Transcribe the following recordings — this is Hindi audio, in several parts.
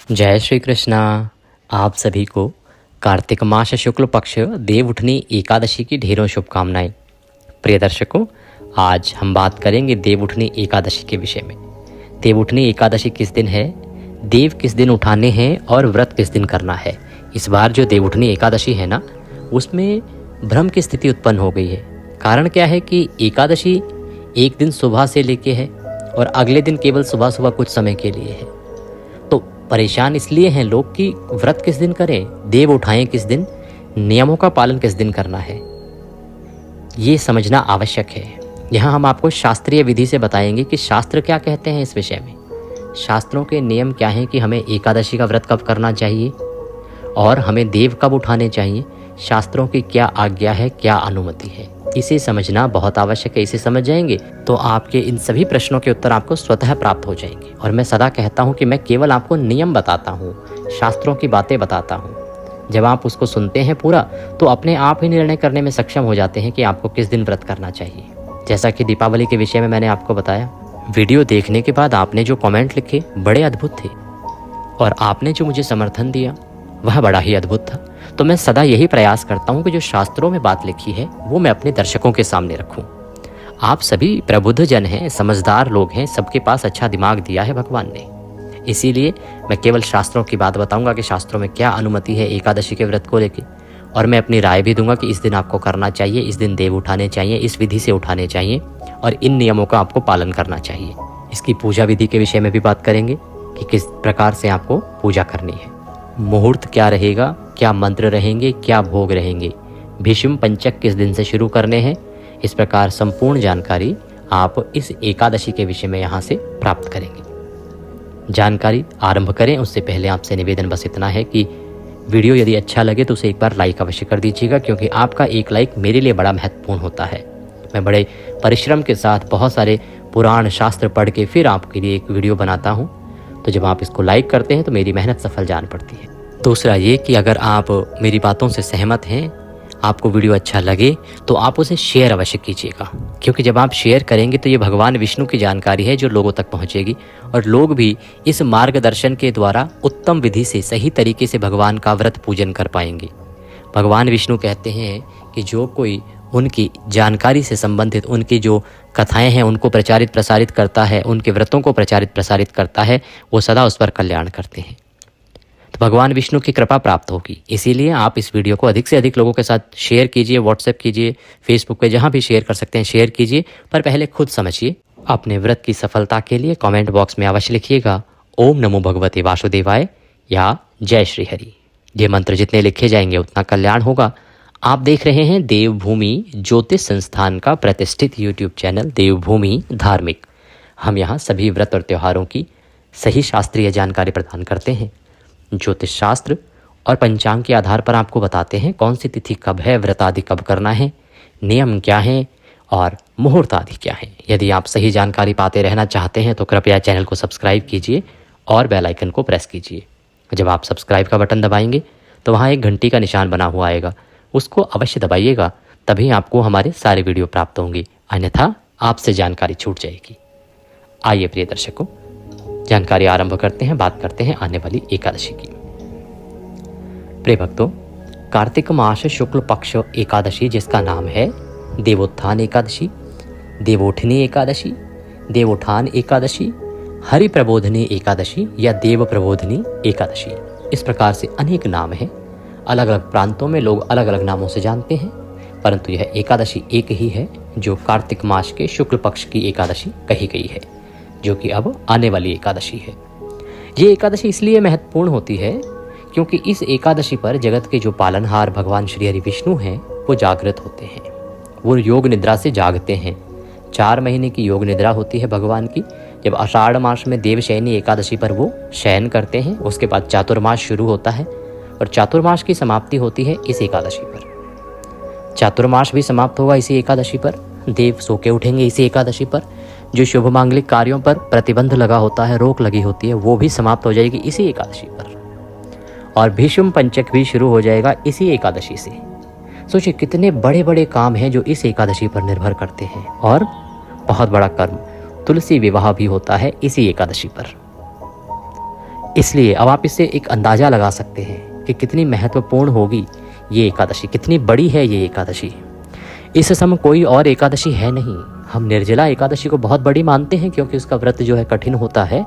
जय श्री कृष्णा। आप सभी को कार्तिक मास शुक्ल पक्ष देवउठनी एकादशी की ढेरों शुभकामनाएं। प्रिय दर्शकों, आज हम बात करेंगे देवउठनी एकादशी के विषय में। देवउठनी एकादशी किस दिन है, देव किस दिन उठाने हैं और व्रत किस दिन करना है। इस बार जो देवउठनी एकादशी है ना, उसमें भ्रम की स्थिति उत्पन्न हो गई है। कारण क्या है कि एकादशी एक दिन सुबह से लेके है और अगले दिन केवल सुबह सुबह कुछ समय के लिए है। तो परेशान इसलिए हैं लोग कि व्रत किस दिन करें, देव उठाएं किस दिन, नियमों का पालन किस दिन करना है, ये समझना आवश्यक है। यहाँ हम आपको शास्त्रीय विधि से बताएंगे कि शास्त्र क्या कहते हैं इस विषय में। शास्त्रों के नियम क्या हैं कि हमें एकादशी का व्रत कब करना चाहिए और हमें देव कब उठाने चाहिए। शास्त्रों की क्या आज्ञा है, क्या अनुमति है, इसे समझना बहुत आवश्यक है। इसे समझ जाएंगे तो आपके इन सभी प्रश्नों के उत्तर आपको स्वतः प्राप्त हो जाएंगे। और मैं सदा कहता हूँ कि मैं केवल आपको नियम बताता हूँ, शास्त्रों की बातें बताता हूँ। जब आप उसको सुनते हैं पूरा, तो अपने आप ही निर्णय करने में सक्षम हो जाते हैं कि आपको किस दिन व्रत करना चाहिए। जैसा कि दीपावली के विषय में मैंने आपको बताया, वीडियो देखने के बाद आपने जो कमेंट लिखे बड़े अद्भुत थे और आपने जो मुझे समर्थन दिया वह बड़ा ही अद्भुत था। तो मैं सदा यही प्रयास करता हूँ कि जो शास्त्रों में बात लिखी है वो मैं अपने दर्शकों के सामने रखूँ। आप सभी प्रबुद्ध जन हैं, समझदार लोग हैं, सबके पास अच्छा दिमाग दिया है भगवान ने। इसीलिए मैं केवल शास्त्रों की बात बताऊंगा कि शास्त्रों में क्या अनुमति है एकादशी के व्रत को लेकर, और मैं अपनी राय भी दूंगा कि इस दिन आपको करना चाहिए, इस दिन देव उठाने चाहिए, इस विधि से उठाने चाहिए और इन नियमों का आपको पालन करना चाहिए। इसकी पूजा विधि के विषय में भी बात करेंगे कि किस प्रकार से आपको पूजा करनी है, मुहूर्त क्या रहेगा, क्या मंत्र रहेंगे, क्या भोग रहेंगे, भीष्म पंचक किस दिन से शुरू करने हैं। इस प्रकार संपूर्ण जानकारी आप इस एकादशी के विषय में यहाँ से प्राप्त करेंगे। जानकारी आरंभ करें उससे पहले आपसे निवेदन बस इतना है कि वीडियो यदि अच्छा लगे तो उसे एक बार लाइक अवश्य कर दीजिएगा, क्योंकि आपका एक लाइक मेरे लिए बड़ा महत्वपूर्ण होता है। मैं बड़े परिश्रम के साथ बहुत सारे पुराण शास्त्र पढ़ के फिर आपके लिए एक वीडियो बनाता हूँ, तो जब आप इसको लाइक करते हैं तो मेरी मेहनत सफल जान पड़ती है। दूसरा ये कि अगर आप मेरी बातों से सहमत हैं, आपको वीडियो अच्छा लगे, तो आप उसे शेयर अवश्य कीजिएगा, क्योंकि जब आप शेयर करेंगे तो ये भगवान विष्णु की जानकारी है जो लोगों तक पहुंचेगी और लोग भी इस मार्गदर्शन के द्वारा उत्तम विधि से सही तरीके से भगवान का व्रत पूजन कर पाएंगे। भगवान विष्णु कहते हैं कि जो कोई उनकी जानकारी से संबंधित उनकी जो कथाएं हैं उनको प्रचारित प्रसारित करता है, उनके व्रतों को प्रचारित प्रसारित करता है, वो सदा उस पर कल्याण करते हैं। तो भगवान विष्णु की कृपा प्राप्त होगी। इसीलिए आप इस वीडियो को अधिक से अधिक लोगों के साथ शेयर कीजिए, व्हाट्सएप कीजिए, फेसबुक पे जहाँ भी शेयर कर सकते हैं शेयर कीजिए, पर पहले खुद समझिए। अपने व्रत की सफलता के लिए कमेंट बॉक्स में अवश्य लिखिएगा ओम नमो भगवते वासुदेवाय या जय श्री हरि। ये मंत्र जितने लिखे जाएंगे उतना कल्याण होगा। आप देख रहे हैं देवभूमि ज्योतिष संस्थान का प्रतिष्ठित यूट्यूब चैनल देवभूमि धार्मिक। हम यहाँ सभी व्रत और त्योहारों की सही शास्त्रीय जानकारी प्रदान करते हैं। ज्योतिष शास्त्र और पंचांग के आधार पर आपको बताते हैं कौन सी तिथि कब है, व्रत आदि कब करना है, नियम क्या है और मुहूर्त आदि क्या है। यदि आप सही जानकारी पाते रहना चाहते हैं तो कृपया चैनल को सब्सक्राइब कीजिए और बेल आइकन को प्रेस कीजिए। जब आप सब्सक्राइब का बटन दबाएंगे तो वहाँ एक घंटी का निशान बना हुआ आएगा, उसको अवश्य दबाइएगा, तभी आपको हमारे सारे वीडियो प्राप्त होंगे, अन्यथा आपसे जानकारी छूट जाएगी। आइए प्रिय दर्शकों, जानकारी आरंभ करते हैं, बात करते हैं आने वाली एकादशी की। प्रिय भक्तों, कार्तिक मास शुक्ल पक्ष एकादशी जिसका नाम है देवोत्थान एकादशी, देवोठनी एकादशी, देवोत्थान एकादशी, हरि प्रबोधनी एकादशी या देव प्रबोधनी एकादशी, इस प्रकार से अनेक नाम हैं। अलग अलग प्रांतों में लोग अलग अलग नामों से जानते हैं, परंतु यह एकादशी एक ही है जो कार्तिक मास के शुक्ल पक्ष की एकादशी कही गई है, जो कि अब आने वाली एकादशी है। ये एकादशी इसलिए महत्वपूर्ण होती है क्योंकि इस एकादशी पर जगत के जो पालनहार भगवान श्री हरि विष्णु हैं वो जागृत होते हैं, वो योग निद्रा से जागते हैं। 4 महीने की योग निद्रा होती है भगवान की। जब आषाढ़ मास में देवशयनी एकादशी पर वो शयन करते हैं, उसके बाद चातुर्मास शुरू होता है और चातुर्मास की समाप्ति होती है इस एकादशी पर। चातुर्मास भी समाप्त होगा इसी एकादशी पर, देव सो के उठेंगे इसी एकादशी पर। जो शुभ मांगलिक कार्यों पर प्रतिबंध लगा होता है, रोक लगी होती है, वो भी समाप्त हो जाएगी इसी एकादशी पर। और भीष्म पंचक भी शुरू हो जाएगा इसी एकादशी से। सोचिए कितने बड़े बड़े काम हैं जो इस एकादशी पर निर्भर करते हैं। और बहुत बड़ा कर्म तुलसी विवाह भी होता है इसी एकादशी पर। इसलिए अब आप इससे एक अंदाज़ा लगा सकते हैं कि कितनी महत्वपूर्ण होगी ये एकादशी, कितनी बड़ी है ये एकादशी। इस समय कोई और एकादशी है नहीं। हम निर्जला एकादशी को बहुत बड़ी मानते हैं क्योंकि उसका व्रत जो है कठिन होता है,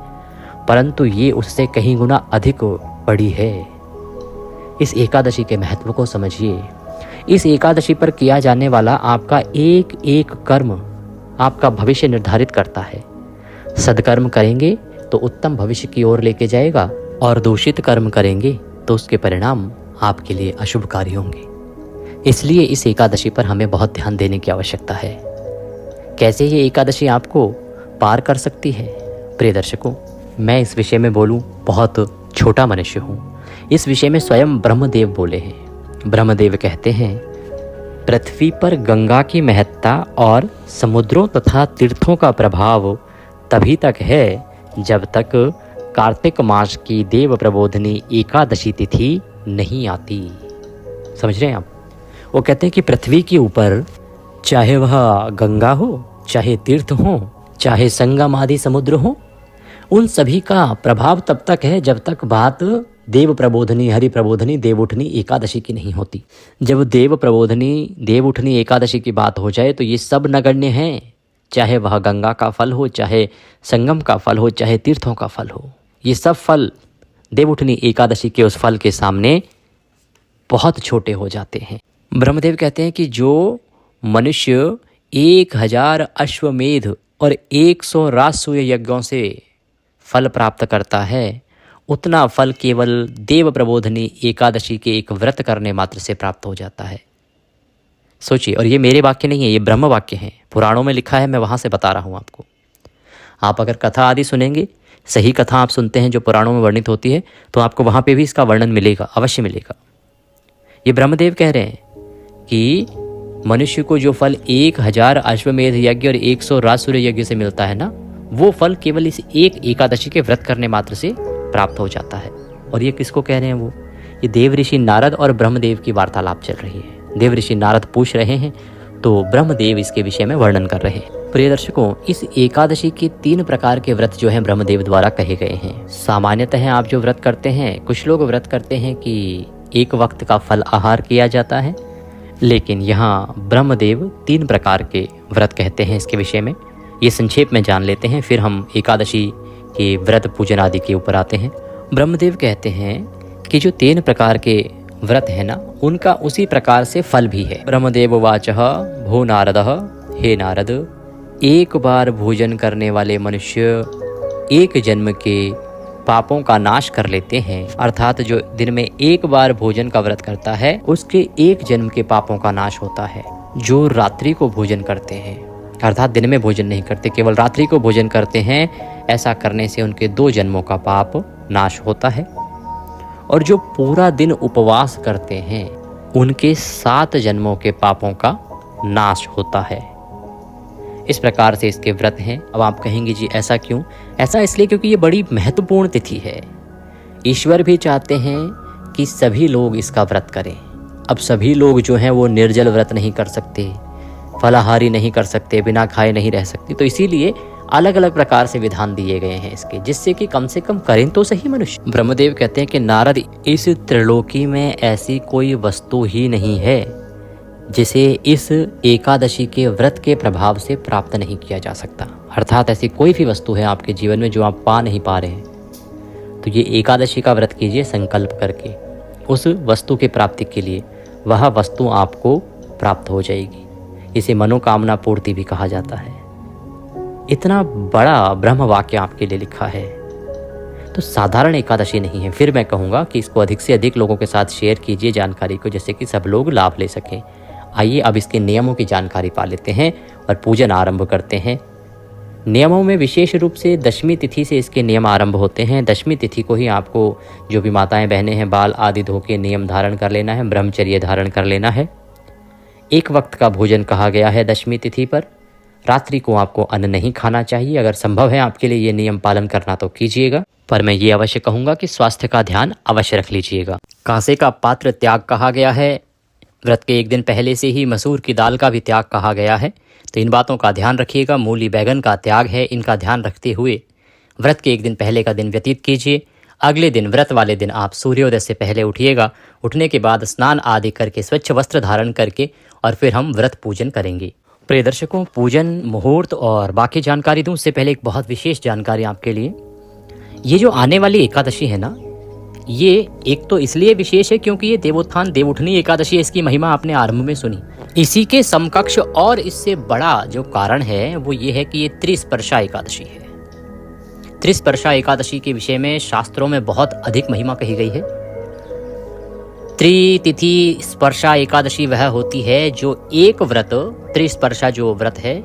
परंतु ये उससे कहीं गुना अधिक बड़ी है। इस एकादशी के महत्व को समझिए। इस एकादशी पर किया जाने वाला आपका एक एक कर्म आपका भविष्य निर्धारित करता है। सद्कर्म करेंगे तो उत्तम भविष्य की ओर लेके जाएगा, और दूषित कर्म करेंगे तो उसके परिणाम आपके लिए अशुभकारी होंगे। इसलिए इस एकादशी पर हमें बहुत ध्यान देने की आवश्यकता है। कैसे ये एकादशी आपको पार कर सकती है? प्रिय दर्शकों, मैं इस विषय में बोलूं, बहुत छोटा मनुष्य हूं। इस विषय में स्वयं ब्रह्मदेव बोले हैं। ब्रह्मदेव कहते हैं, पृथ्वी पर गंगा की महत्ता और समुद्रों तथा तीर्थों का प्रभाव तभी तक है जब तक कार्तिक मास की देव प्रबोधनी एकादशी तिथि नहीं आती। समझ रहे हैं आप? वो कहते हैं कि पृथ्वी के ऊपर चाहे वह गंगा हो, चाहे तीर्थ हो, चाहे संगम आदि समुद्र हो, उन सभी का प्रभाव तब तक है जब तक बात देव प्रबोधनी, हरि प्रबोधनी, देवउठनी एकादशी की नहीं होती। जब देव प्रबोधनी, देवउठनी एकादशी की बात हो जाए तो ये सब नगण्य हैं। चाहे वह गंगा का फल हो, चाहे संगम का फल हो, चाहे तीर्थों का फल हो, ये सब फल देवउठनी एकादशी के उस फल के सामने बहुत छोटे हो जाते हैं। ब्रह्मदेव कहते हैं कि जो मनुष्य 1000 अश्वमेध और 100 राजसूय यज्ञों से फल प्राप्त करता है, उतना फल केवल देव प्रबोधनी एकादशी के एक व्रत करने मात्र से प्राप्त हो जाता है। सोचिए, और ये मेरे वाक्य नहीं है, ये ब्रह्म वाक्य हैं, पुराणों में लिखा है, मैं वहाँ से बता रहा हूँ आपको। आप अगर कथा आदि सुनेंगे, सही कथा आप सुनते हैं जो पुराणों में वर्णित होती है, तो आपको वहाँ पे भी इसका वर्णन मिलेगा, अवश्य मिलेगा। ये ब्रह्मदेव कह रहे हैं कि मनुष्य को जो फल 1000 अश्वमेध यज्ञ और 100 राजसूय यज्ञ से मिलता है ना, वो फल केवल इस एक एकादशी के व्रत करने मात्र से प्राप्त हो जाता है। और ये किसको कह रहे हैं? वो ये देव ऋषि नारद और ब्रह्मदेव की वार्तालाप चल रही है। देव ऋषि नारद पूछ रहे हैं तो ब्रह्मदेव इसके विषय में वर्णन कर रहे हैं। प्रिय दर्शकों, इस एकादशी के 3 प्रकार के व्रत जो हैं ब्रह्मदेव द्वारा कहे गए हैं। सामान्यतः आप जो व्रत करते हैं, कुछ लोग व्रत करते हैं कि एक वक्त का फल आहार किया जाता है, लेकिन यहाँ ब्रह्मदेव 3 प्रकार के व्रत कहते हैं इसके विषय में। ये संक्षेप में जान लेते हैं, फिर हम एकादशी के व्रत पूजन आदि के ऊपर आते हैं। ब्रह्मदेव कहते हैं कि जो 3 प्रकार के व्रत है ना, उनका उसी प्रकार से फल भी है। ब्रह्मदेव वाचः भो नारदः, हे नारद, एक बार भोजन करने वाले मनुष्य एक जन्म के पापों का नाश कर लेते हैं। अर्थात जो दिन में एक बार भोजन का व्रत करता है, उसके एक जन्म के पापों का नाश होता है। जो रात्रि को भोजन करते हैं, अर्थात दिन में भोजन नहीं करते, केवल रात्रि को भोजन करते हैं, ऐसा करने से उनके 2 जन्मों का पाप नाश होता है। और जो पूरा दिन उपवास करते हैं, उनके 7 जन्मों के पापों का नाश होता है। इस प्रकार से इसके व्रत हैं। अब आप कहेंगे जी ऐसा क्यों? ऐसा इसलिए क्योंकि ये बड़ी महत्वपूर्ण तिथि है। ईश्वर भी चाहते हैं कि सभी लोग इसका व्रत करें। अब सभी लोग जो हैं वो निर्जल व्रत नहीं कर सकते, फलाहारी नहीं कर सकते, बिना खाए नहीं रह सकते, तो इसीलिए अलग अलग प्रकार से विधान दिए गए हैं इसके, जिससे कि कम से कम करें तो सही मनुष्य। ब्रह्मदेव कहते हैं कि नारद, इस त्रिलोकी में ऐसी कोई वस्तु ही नहीं है जिसे इस एकादशी के व्रत के प्रभाव से प्राप्त नहीं किया जा सकता। अर्थात ऐसी कोई भी वस्तु है आपके जीवन में जो आप पा नहीं पा रहे हैं, तो ये एकादशी का व्रत कीजिए संकल्प करके, उस वस्तु की प्राप्ति के लिए। वह वस्तु आपको प्राप्त हो जाएगी। इसे मनोकामना पूर्ति भी कहा जाता है। इतना बड़ा ब्रह्म वाक्य आपके लिए लिखा है, तो साधारण एकादशी नहीं है। फिर मैं कहूँगा कि इसको अधिक से अधिक लोगों के साथ शेयर कीजिए जानकारी को, जिससे कि सब लोग लाभ ले सकें। आइए अब इसके नियमों की जानकारी पा लेते हैं और पूजन आरंभ करते हैं। नियमों में विशेष रूप से दशमी तिथि से इसके नियम आरंभ होते हैं। दशमी तिथि को ही आपको, जो भी माताएं बहनें हैं, बाल आदि धो के नियम धारण कर लेना है, ब्रह्मचर्य धारण कर लेना है। एक वक्त का भोजन कहा गया है दशमी तिथि पर। रात्रि को आपको अन्न नहीं खाना चाहिए। अगर संभव है आपके लिए ये नियम पालन करना तो कीजिएगा, पर मैं ये अवश्य कहूँगा कि स्वास्थ्य का ध्यान अवश्य रख लीजिएगा। कांसे का पात्र त्याग कहा गया है। व्रत के एक दिन पहले से ही मसूर की दाल का भी त्याग कहा गया है, तो इन बातों का ध्यान रखिएगा। मूली बैगन का त्याग है, इनका ध्यान रखते हुए व्रत के एक दिन पहले का दिन व्यतीत कीजिए। अगले दिन व्रत वाले दिन आप सूर्योदय से पहले उठिएगा। उठने के बाद स्नान आदि करके स्वच्छ वस्त्र धारण करके और फिर हम व्रत पूजन करेंगे। प्रिय दर्शकों, पूजन मुहूर्त और बाकी जानकारी दूं उससे पहले एक बहुत विशेष जानकारी आपके लिए। ये जो आने वाली एकादशी है ना, ये एक तो इसलिए विशेष है क्योंकि ये देवोत्थान देवउठनी एकादशी है। इसकी महिमा आपने आरंभ में सुनी। इसी के समकक्ष और इससे बड़ा जो कारण है वो ये है कि ये त्रिस्पर्शा एकादशी है। त्रिस्पर्शा एकादशी के विषय में शास्त्रों में बहुत अधिक महिमा कही गई है। त्रितिथि स्पर्शा एकादशी वह होती है जो एक व्रत, त्रिस्पर्शा जो व्रत है,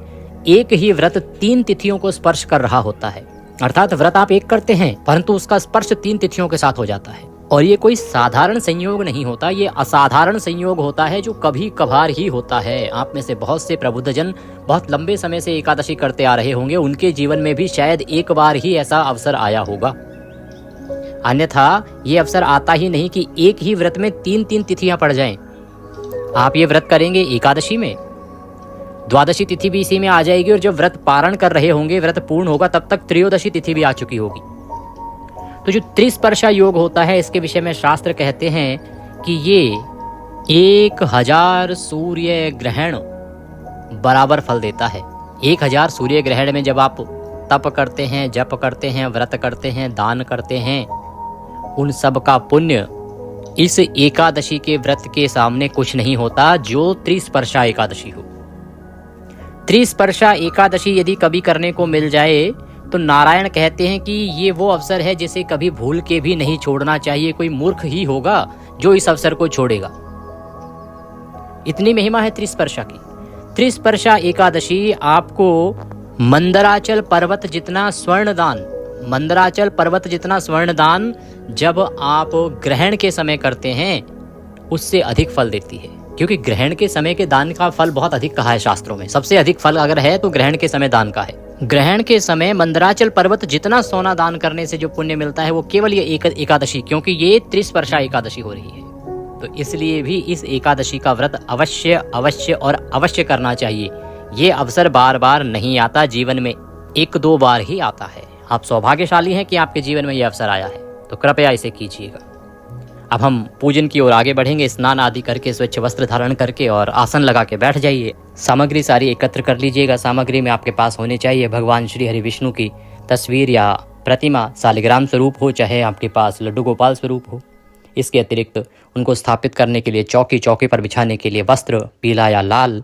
एक ही व्रत 3 तिथियों को स्पर्श कर रहा होता है। अर्थात व्रत आप एक करते हैं परंतु उसका स्पर्श 3 तिथियों के साथ हो जाता है। और ये कोई साधारण संयोग नहीं होता, ये असाधारण संयोग होता है जो कभी कभार ही होता है। आप में से बहुत से प्रबुद्धजन बहुत लंबे समय से एकादशी करते आ रहे होंगे, उनके जीवन में भी शायद एक बार ही ऐसा अवसर आया होगा। अन्यथा ये अवसर आता ही नहीं कि एक ही व्रत में 3-3 तिथियां पड़ जाएं। आप ये व्रत करेंगे एकादशी में, द्वादशी तिथि भी इसी में आ जाएगी और जब व्रत पारण कर रहे होंगे, व्रत पूर्ण होगा, तब तक त्रयोदशी तिथि भी आ चुकी होगी। तो जो त्रिस्पर्शा योग होता है इसके विषय में शास्त्र कहते हैं कि ये 1000 सूर्य ग्रहण बराबर फल देता है। 1000 सूर्य ग्रहण में जब आप तप करते हैं, जप करते हैं, व्रत करते हैं, दान करते हैं, उन सब का पुण्य इस एकादशी के व्रत के सामने कुछ नहीं होता जो त्रिस्पर्शा एकादशी हो। त्रिस्पर्शा एकादशी यदि कभी करने को मिल जाए तो नारायण कहते हैं कि ये वो अवसर है जिसे कभी भूल के भी नहीं छोड़ना चाहिए। कोई मूर्ख ही होगा जो इस अवसर को छोड़ेगा। इतनी महिमा है त्रिस्पर्शा की। त्रिस्पर्शा एकादशी आपको मंदराचल पर्वत जितना स्वर्ण दान, मंदराचल पर्वत जितना स्वर्ण दान जब आप ग्रहण के समय करते हैं उससे अधिक फल देती है। क्योंकि ग्रहण के समय के दान का फल बहुत अधिक कहा है शास्त्रों में। सबसे अधिक फल अगर है तो ग्रहण के समय दान का है। ग्रहण के समय मंदराचल पर्वत जितना सोना दान करने से जो पुण्य मिलता है वो केवल ये एकादशी, क्योंकि ये त्रिस्पर्शा एकादशी हो रही है, तो इसलिए भी इस एकादशी का व्रत अवश्य अवश्य और अवश्य करना चाहिए। ये अवसर बार बार नहीं आता, जीवन में 1-2 बार ही आता है। आप सौभाग्यशाली हैं कि आपके जीवन में यह अवसर आया है, तो कृपया इसे कीजिएगा। अब हम पूजन की ओर आगे बढ़ेंगे। स्नान आदि करके स्वच्छ वस्त्र धारण करके और आसन लगा के बैठ जाइए। सामग्री सारी एकत्र कर लीजिएगा। सामग्री में आपके पास होनी चाहिए भगवान श्री हरि विष्णु की तस्वीर या प्रतिमा, शालिग्राम स्वरूप हो, चाहे आपके पास लड्डू गोपाल स्वरूप हो। इसके अतिरिक्त उनको स्थापित करने के लिए चौकी पर बिछाने के लिए वस्त्र पीला या लाल,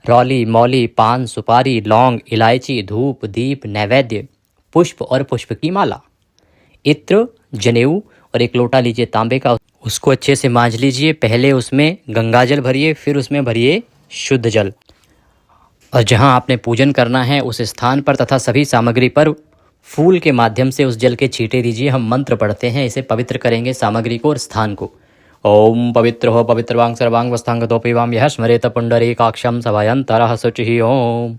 रौली, मौली, पान, सुपारी, लौंग, इलायची, धूप, दीप, नैवेद्य, पुष्प और पुष्प की माला, इत्र, जनेऊ और एक लोटा लीजिए तांबे का। उसको अच्छे से मांज लीजिए। पहले उसमें गंगा जल भरिए, फिर उसमें भरिए शुद्ध जल। और जहां आपने पूजन करना है उस स्थान पर तथा सभी सामग्री पर फूल के माध्यम से उस जल के छींटे दीजिए। हम मंत्र पढ़ते हैं, इसे पवित्र करेंगे सामग्री को और स्थान को। ओम पवित्र हो पवित्रवांग सर्वांग वस्तांगतोपिवाम यह स्मरेत पुंडरीकाक्षं सभयंतरः शुचिः ओम।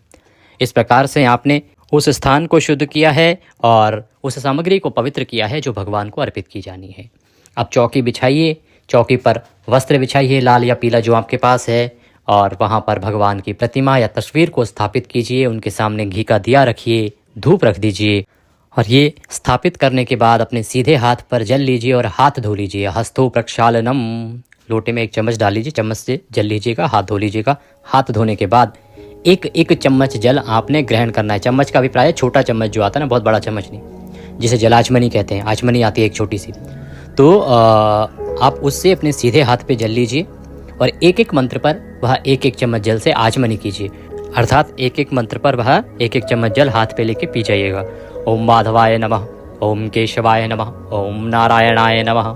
इस प्रकार से आपने उस स्थान को शुद्ध किया है और उस सामग्री को पवित्र किया है जो भगवान को अर्पित की जानी है। अब चौकी बिछाइए, चौकी पर वस्त्र बिछाइए लाल या पीला जो आपके पास है, और वहाँ पर भगवान की प्रतिमा या तस्वीर को स्थापित कीजिए। उनके सामने घी का दिया रखिए, धूप रख दीजिए और ये स्थापित करने के बाद अपने सीधे हाथ पर जल लीजिए और हाथ धो लीजिए। हस्तो प्रक्षालनम, लोटे में 1 चम्मच डाल लीजिए, चम्मच से जल लीजिएगा, हाथ धो लीजिएगा। हाथ धोने के बाद एक चम्मच जल आपने ग्रहण करना है। चम्मच का अभिप्राय छोटा चम्मच जो आता है ना, बहुत बड़ा चम्मच नहीं, जिसे जलाचमनी कहते हैं। आचमनी आती है एक छोटी सी, तो आप उससे अपने सीधे हाथ पे जल लीजिए और एक मंत्र पर वह एक चम्मच जल से आचमनी कीजिए। अर्थात एक मंत्र पर वह एक चम्मच जल हाथ पे लेके पी जाइएगा। ओम माधवाय नमः, ओम केशवाय नमः, ओम नारायणाय नमः,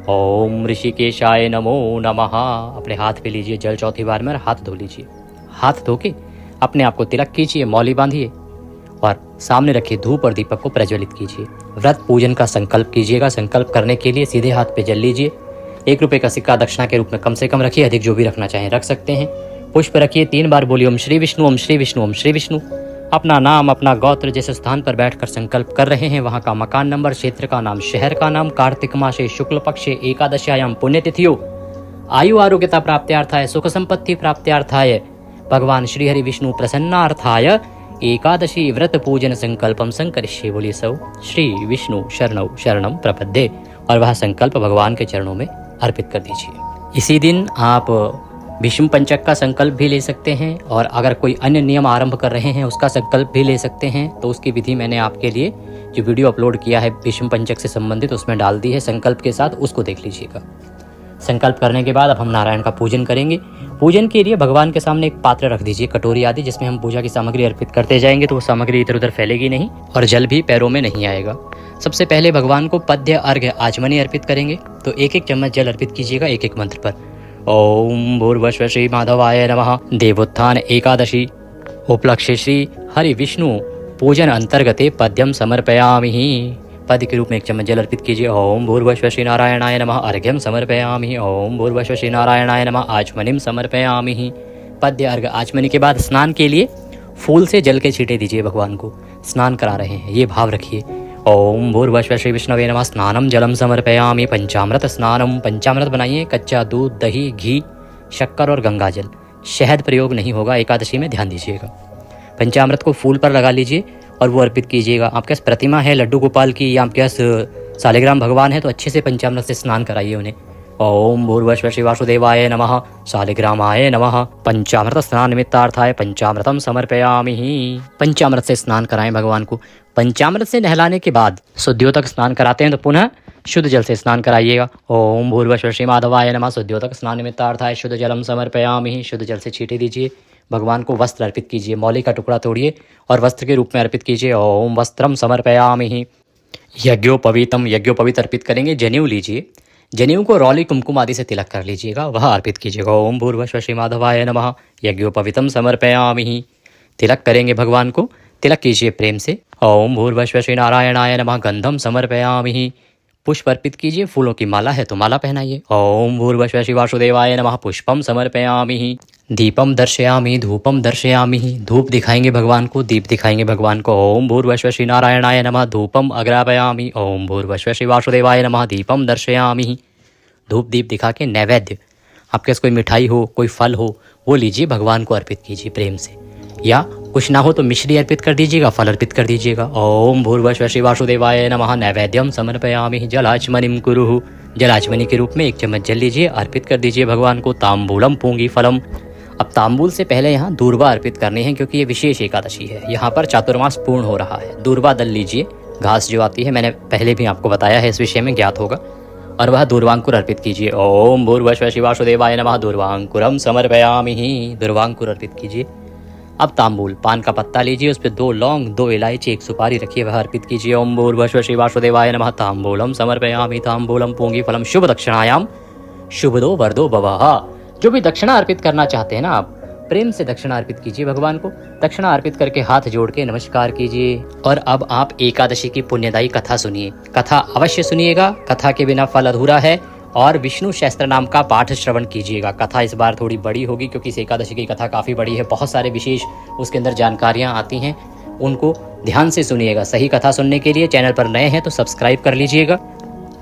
ओम ऋषिकेशाय नमो नमः। अपने हाथ पे लीजिए जल 4थी बार में और हाथ धो लीजिए। हाथ धो के अपने आप को तिलक कीजिए, मौली बांधिए और सामने रखे धूप और दीपक को प्रज्वलित कीजिए। व्रत पूजन का संकल्प कीजिएगा। संकल्प करने के लिए सीधे हाथ पे जल लीजिए। 1 रुपये का सिक्का दक्षिणा के रूप में कम से कम रखिए, अधिक जो भी रखना चाहें रख सकते हैं। पुष्प रखिए, 3 बार बोलिए ओम श्री विष्णु, ओम श्री विष्णु, ओम श्री विष्णु। अपना नाम, अपना गोत्र, जिस स्थान पर बैठकर संकल्प कर रहे हैं वहाँ का मकान नंबर, क्षेत्र का नाम, शहर का नाम, कार्तिक मासे शुक्ल पक्षे एकादश्यायाम पुण्यतिथियों, आयु आरोग्यता प्राप्त्यार्थाय, सुख संपत्ति प्राप्त्यार्थाय, भगवान श्री हरि विष्णु प्रसन्नार्थाय एकादशी व्रत पूजन संकल्पम संकरिष्ये। बोलिए सौ श्री विष्णु शरणौ शरणम प्रपद्ये, और वह संकल्प भगवान के चरणों में अर्पित कर दीजिए। इसी दिन आप विष्णु पंचक का संकल्प भी ले सकते हैं, और अगर कोई अन्य नियम आरंभ कर रहे हैं उसका संकल्प भी ले सकते हैं। तो उसकी विधि मैंने आपके लिए जो वीडियो अपलोड किया है विष्णु पंचक से संबंधित, उसमें डाल दी है संकल्प के साथ, उसको देख लीजिएगा। संकल्प करने के बाद अब हम नारायण का पूजन करेंगे। पूजन के लिए भगवान के सामने एक पात्र रख दीजिए, कटोरी आदि, जिसमें हम पूजा की सामग्री अर्पित करते जाएंगे तो वो सामग्री इधर उधर फैलेगी नहीं और जल भी पैरों में नहीं आएगा। सबसे पहले भगवान को पद्य अर्घ्य आचमनी अर्पित करेंगे। तो एक एक चम्मच जल अर्पित कीजिएगा एक एक मंत्र पर। ओम भूर्भुवः श्री माधवाय नमः। देवोत्थान एकादशी उपलक्ष्य श्री हरि विष्णु पूजन अंतर्गते पद्यम समर्पयामि। पद के रूप में एक चम्मच जल अर्पित कीजिए। ओम भूर्भुवः श्री नारायणाय नमः। अर्घ्यम समर्पयामि। ओम भूर्भुवः श्री नारायणाय नमः। आचमनीम समर्पयामि। पद्य अर्घ्य आचमनी के बाद स्नान के लिए फूल से जल के छींटे दीजिए। भगवान को स्नान करा रहे हैं ये भाव रखिए। ओम भूर्भुवः श्री विष्णवे नमः। स्नानम जलम समर्पयामि। पंचामृत स्नानम। पंचामृत बनाइए, कच्चा दूध, दही, घी, शक्कर और गंगा जल। शहद प्रयोग नहीं होगा एकादशी में, ध्यान दीजिएगा। पंचामृत को फूल पर लगा लीजिए और वो अर्पित कीजिएगा। आपके पास प्रतिमा है लड्डू गोपाल की या आपके पास सालिग्राम भगवान है तो अच्छे से पंचामृत से स्नान कराइए उन्हें। ओम भूर्भुवः श्री वासुदेवाय नमः। सालिग्रामाय नमः। पंचामृत स्नान निमित्तार्थाय पंचामृतम समर्पयामि। पंचामृत से स्नान कराएं भगवान को। पंचामृत से नहलाने के बाद शुद्धियोतक स्नान कराते हैं तो पुनः शुद्ध जल से स्नान कराइएगा। ओम भूर्भुवः श्री माधवाय नमः। शुद्धियोतक स्नान निमित्तार्थाय शुद्ध जलम समर्पयामि। शुद्ध जल से छींटे दीजिए। भगवान को वस्त्र अर्पित कीजिए। मौली का टुकड़ा तोड़िए और वस्त्र के रूप में अर्पित कीजिए। ओम वस्त्रम समर्पयामि। यज्ञोपवीतम। यज्ञोपवीत अर्पित करेंगे। जनेऊ लीजिए। जनेऊ को रौली कुमकुम आदि से तिलक कर लीजिएगा, वह अर्पित कीजिएगा। ओम भूर्भुवः श्री माधवाय नमः। यज्ञोपवीतम समर्पयामि। तिलक करेंगे भगवान को। तिलक कीजिए प्रेम से। ओम भूर्भुवः श्री नारायणाय नमः। गंधम समर्पयामि। पुष्प अर्पित कीजिए। फूलों की माला है तो माला पहनाइए। ओम भूर्भुवः श्री वासुदेवाय नमः। पुष्पम समर्पयामि। दीपम दर्शयामि। धूपम दर्शयामि। धूप दिखाएंगे भगवान को, दीप दिखाएंगे भगवान को। ओम भूर्भुवः श्री नारायणाय नमः। धूपम अग्रापयामि। ओम भूर्भुवः श्री वासुदेवाय नमः। दीपम दर्शयामि। धूप दीप दिखा के नैवेद्य, आपके पास कोई मिठाई हो, कोई फल हो, वो लीजिए, भगवान को अर्पित कीजिए प्रेम से। या कुछ ना हो तो मिश्री अर्पित कर दीजिएगा, फल अर्पित कर दीजिएगा। ओम भूर्भुवः श्री वासुदेवाय नमः। नैवेद्यम समर्पयामि। जलाचमनिम कुरुः। जलाचमनी के रूप में एक चम्मच जल लीजिए, अर्पित कर दीजिए भगवान को। तांबूलम पूंगी फलम। अब तांबूल से पहले यहाँ दूर्वा अर्पित करनी है क्योंकि ये विशेष एकादशी है। यहाँ पर चातुर्मास पूर्ण हो रहा है। दूर्वा दल लीजिए, घास जो आती है, मैंने पहले भी आपको बताया है, इस विषय में ज्ञात होगा। और वह दूर्वांकुर अर्पित कीजिए। ओम भूर्भुवः श्री वासुदेवाय नमः। दूर्वांकुरम समर्पयामि। दूर्वांकुर अर्पित कीजिए। अब तांबूल, पान का पत्ता लीजिए, उस पर 2 लौंग, 2 इलायची, 1 सुपारी रखिए, वह अर्पित कीजिए। ओम भूर्भुवः श्री वासुदेवाय नमः। तांबूलम समर्पयामि। तांबूलम पूंगी फलम शुभ दक्षिणायाम शुभदो वरदो भवः। जो भी दक्षिणा अर्पित करना चाहते हैं ना आप, प्रेम से दक्षिणा अर्पित कीजिए भगवान को। दक्षिणा अर्पित करके हाथ जोड़ के नमस्कार कीजिए। और अब आप एकादशी की पुण्यदायी कथा सुनिए। कथा अवश्य सुनिएगा, कथा के बिना फल अधूरा है। और विष्णु सहस्त्र नाम का पाठ श्रवण कीजिएगा। कथा इस बार थोड़ी बड़ी होगी क्योंकि इस एकादशी की कथा काफ़ी बड़ी है, बहुत सारे विशेष उसके अंदर जानकारियाँ आती हैं, उनको ध्यान से सुनिएगा। सही कथा सुनने के लिए चैनल पर नए हैं तो सब्सक्राइब कर लीजिएगा।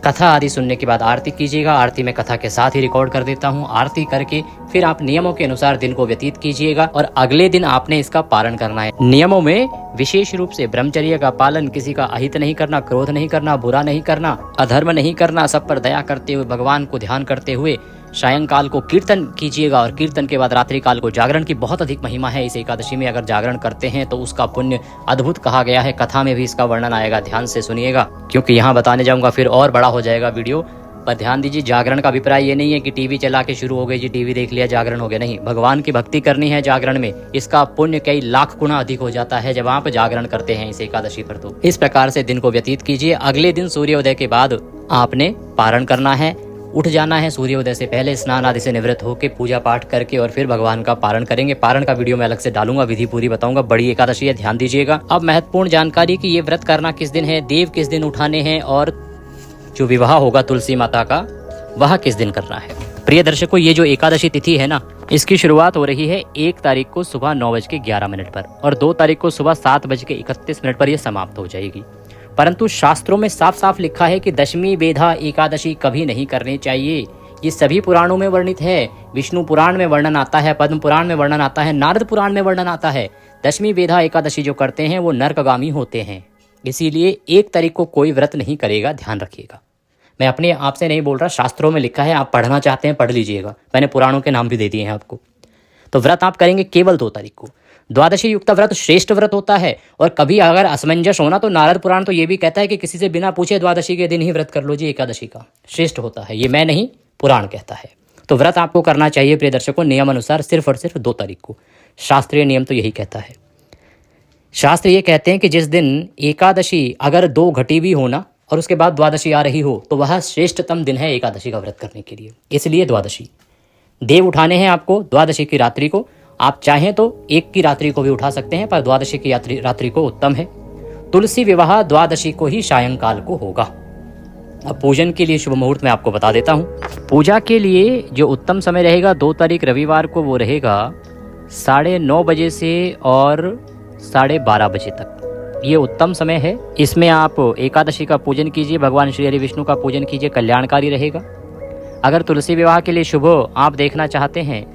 कथा आदि सुनने के बाद आरती कीजिएगा। आरती में कथा के साथ ही रिकॉर्ड कर देता हूँ। आरती करके फिर आप नियमों के अनुसार दिन को व्यतीत कीजिएगा और अगले दिन आपने इसका पालन करना है। नियमों में विशेष रूप से ब्रह्मचर्य का पालन, किसी का अहित नहीं करना, क्रोध नहीं करना, बुरा नहीं करना, अधर्म नहीं करना, सब पर दया करते हुए, भगवान को ध्यान करते हुए सायंकाल को कीर्तन कीजिएगा। और कीर्तन के बाद रात्रि काल को जागरण की बहुत अधिक महिमा है इस एकादशी में। अगर जागरण करते हैं तो उसका पुण्य अद्भुत कहा गया है। कथा में भी इसका वर्णन आएगा, ध्यान से सुनिएगा क्योंकि यहाँ बताने जाऊंगा फिर और बड़ा हो जाएगा वीडियो। पर ध्यान दीजिए, जागरण का अभिप्राय ये नहीं है कि टीवी चला के शुरू हो गई जी, टीवी देख लिया जागरण हो गया। नहीं, भगवान की भक्ति करनी है जागरण में। इसका पुण्य कई लाख गुना अधिक हो जाता है जब आप जागरण करते हैं इस एकादशी पर। तो इस प्रकार से दिन को व्यतीत कीजिए। अगले दिन सूर्योदय के बाद आपने पारण करना है, उठ जाना है सूर्योदय से पहले, स्नान आदि से निवृत्त होकर पूजा पाठ करके और फिर भगवान का पारण करेंगे। पारण का वीडियो मैं अलग से डालूंगा, विधि पूरी बताऊंगा। बड़ी एकादशी है, ध्यान दीजिएगा। अब महत्वपूर्ण जानकारी कि ये व्रत करना किस दिन है, देव किस दिन उठाने हैं और जो विवाह होगा तुलसी माता का वह किस दिन करना है। प्रिय दर्शकों, ये जो एकादशी तिथि है ना, इसकी शुरुआत हो रही है 1 तारीख को सुबह 9:11 पर और 2 तारीख को सुबह 7:31 पर यह समाप्त हो जाएगी। परंतु शास्त्रों में साफ साफ लिखा है कि दशमी बेधा एकादशी कभी नहीं करनी चाहिए। ये सभी पुराणों में वर्णित है। विष्णु पुराण में वर्णन आता है, पद्म पुराण में वर्णन आता है, नारद पुराण में वर्णन आता है। दशमी वेधा एकादशी जो करते हैं वो नरकगामी होते हैं, इसीलिए 1 तारीख को कोई व्रत नहीं करेगा, ध्यान रखिएगा। मैं अपने आप से नहीं बोल रहा, शास्त्रों में लिखा है, आप पढ़ना चाहते हैं पढ़ लीजिएगा, मैंने पुराणों के नाम भी दे दिए हैं आपको। तो व्रत आप करेंगे केवल 2 तारीख को। द्वादशी युक्त व्रत श्रेष्ठ व्रत होता है, और कभी अगर असमंजस होना तो नारद पुराण तो ये भी कहता है कि किसी से बिना पूछे द्वादशी के दिन ही व्रत कर लो जी, एकादशी का श्रेष्ठ होता है। ये मैं नहीं, पुराण कहता है। तो व्रत आपको करना चाहिए प्रिय दर्शकों नियम अनुसार सिर्फ और सिर्फ 2 तारीख को। शास्त्रीय नियम तो यही कहता है। शास्त्र ये कहते हैं कि जिस दिन एकादशी अगर 2 घटी भी होना और उसके बाद द्वादशी आ रही हो तो वह श्रेष्ठतम दिन है एकादशी का व्रत करने के लिए, इसलिए द्वादशी। देव उठाने हैं आपको द्वादशी की रात्रि को, आप चाहें तो 1 की रात्रि को भी उठा सकते हैं, पर द्वादशी की रात्रि को उत्तम है। तुलसी विवाह द्वादशी को ही सायंकाल को होगा। अब पूजन के लिए शुभ मुहूर्त मैं आपको बता देता हूँ। पूजा के लिए जो उत्तम समय रहेगा 2 तारीख रविवार को, वो रहेगा 9:30 बजे से और 12:30 बजे तक, ये उत्तम समय है। इसमें आप एकादशी का पूजन कीजिए, भगवान श्री हरि विष्णु का पूजन कीजिए, कल्याणकारी रहेगा। अगर तुलसी विवाह के लिए शुभ आप देखना चाहते हैं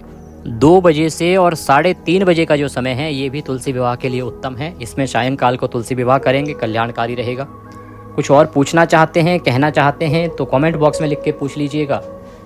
2 बजे से और 3:30 बजे का जो समय है, ये भी तुलसी विवाह के लिए उत्तम है। इसमें सायंकाल को तुलसी विवाह करेंगे, कल्याणकारी रहेगा। कुछ और पूछना चाहते हैं, कहना चाहते हैं तो कमेंट बॉक्स में लिख के पूछ लीजिएगा।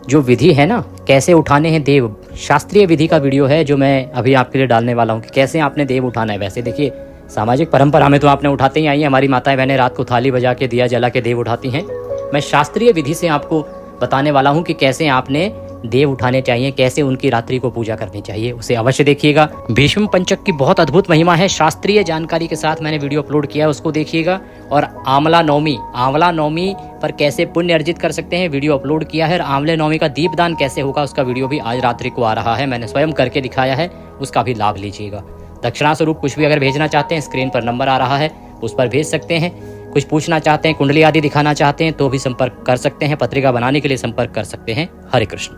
जो विधि है ना, कैसे उठाने हैं देव, शास्त्रीय विधि का वीडियो है जो मैं अभी आपके लिए डालने वाला हूँ कि कैसे आपने देव उठाना है। वैसे देखिए सामाजिक परंपरा में तो आपने उठाते ही आई हैं, हमारी माताएं बहनें रात को थाली बजा के दिया जला के देव उठाती हैं। मैं शास्त्रीय विधि से आपको बताने वाला हूं कि कैसे आपने देव उठाने चाहिए, कैसे उनकी रात्रि को पूजा करनी चाहिए, उसे अवश्य देखिएगा। भीष्म पंचक की बहुत अद्भुत महिमा है, शास्त्रीय जानकारी के साथ मैंने वीडियो अपलोड किया है, उसको देखिएगा। और आंवला नवमी पर कैसे पुण्य अर्जित कर सकते हैं, वीडियो अपलोड किया है। और आंवले नवमी का दीपदान कैसे होगा, उसका वीडियो भी आज रात्रि को आ रहा है, मैंने स्वयं करके दिखाया है, उसका भी लाभ लीजिएगा। दक्षिणा स्वरूप कुछ भी अगर भेजना चाहते हैं, स्क्रीन पर नंबर आ रहा है, उस पर भेज सकते हैं। कुछ पूछना चाहते हैं, कुंडली आदि दिखाना चाहते हैं तो भी संपर्क कर सकते हैं। पत्रिका बनाने के लिए संपर्क कर सकते हैं। हरे कृष्ण।